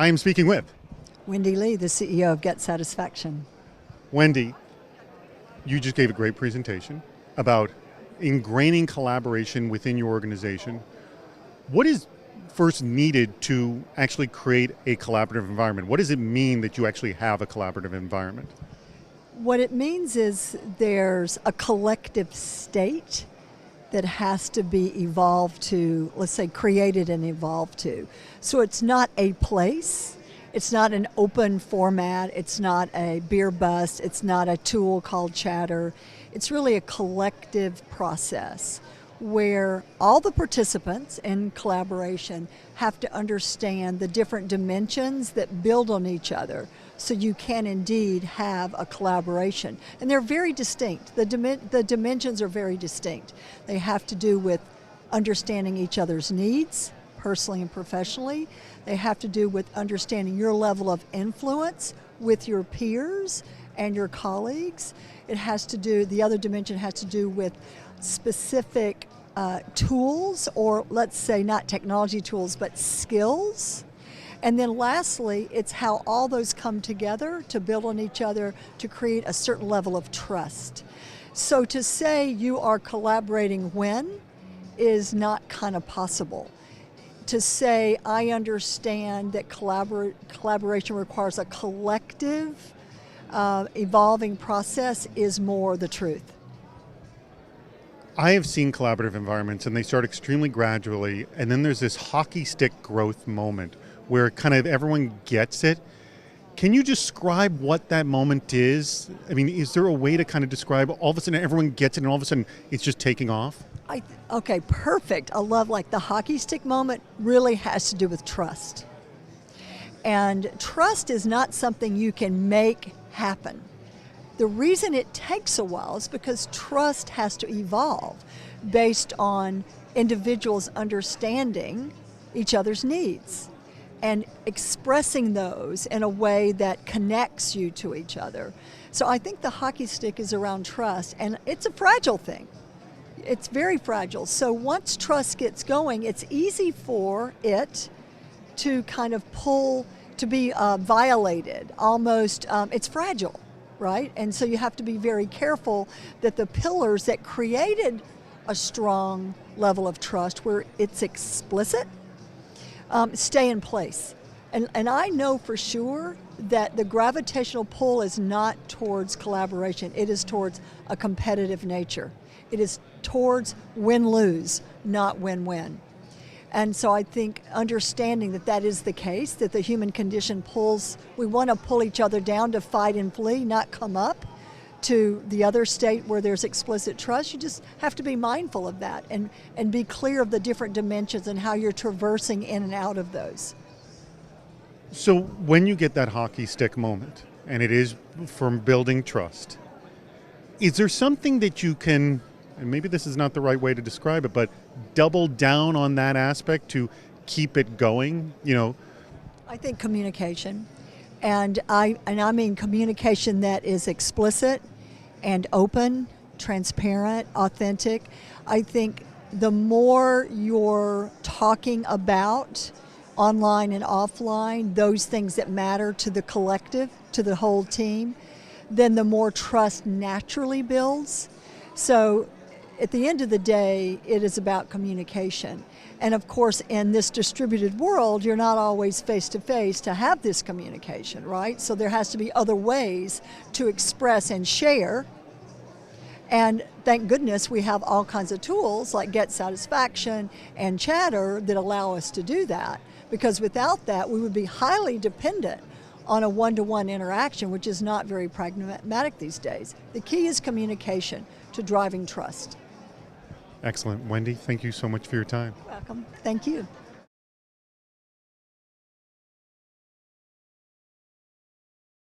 I am speaking with Wendy Lea, the CEO of Get Satisfaction. Wendy. You just gave a great presentation about ingraining collaboration within your organization. What is first needed to actually create a collaborative environment? What does it mean that you actually have a collaborative environment? What it means is there's a collective state that has to be evolved to, let's say, created and evolved to. So it's not a place, it's not an open format, it's not a beer bust, it's not a tool called chatter. It's really a collective process where all the participants in collaboration have to understand the different dimensions that build on each other so you can indeed have a collaboration. And they're very distinct. The dimensions are very distinct. They have to do with understanding each other's needs, personally and professionally. They have to do with understanding your level of influence with your peers and your colleagues. It has to do, the other dimension has to do with specific tools, or let's say not technology tools, but skills. And then lastly, it's how all those come together to build on each other to create a certain level of trust. So to say you are collaborating when is not kind of possible. To say I understand that collaboration requires a collective evolving process is more the truth. I have seen collaborative environments and they start extremely gradually, and then there's this hockey stick growth moment where kind of everyone gets it. Can you describe what that moment is? I mean, is there a way to kind of describe all of a sudden everyone gets it and all of a sudden it's just taking off? Okay, perfect. I love like the hockey stick moment really has to do with trust. And trust is not something you can make happen. The reason it takes a while is because trust has to evolve based on individuals understanding each other's needs and expressing those in a way that connects you to each other. So I think the hockey stick is around trust, and it's a fragile thing. It's very fragile. So once trust gets going, it's easy for it to kind of pull, to be violated, almost, it's fragile. Right? And so you have to be very careful that the pillars that created a strong level of trust where it's explicit stay in place. And I know for sure that the gravitational pull is not towards collaboration. It is towards a competitive nature. It is towards win-lose, not win-win. And so I think understanding that that is the case, that the human condition pulls, we want to pull each other down to fight and flee, not come up to the other state where there's explicit trust. You just have to be mindful of that and be clear of the different dimensions and how you're traversing in and out of those. So when you get that hockey stick moment, and it is from building trust, is there something that you can, and maybe this is not the right way to describe it, but double down on that aspect to keep it going? You know, I think communication, and I mean communication that is explicit and open, transparent, authentic. I think the more you're talking about online and offline, those things that matter to the collective, to the whole team, then the more trust naturally builds. So at the end of the day, it is about communication. And of course, in this distributed world, you're not always face-to-face to have this communication, right? So there has to be other ways to express and share. And thank goodness we have all kinds of tools like Get Satisfaction and Chatter that allow us to do that. Because without that, we would be highly dependent on a one-to-one interaction, which is not very pragmatic these days. The key is communication to driving trust. Excellent. Wendy, thank you so much for your time. Welcome. Thank you.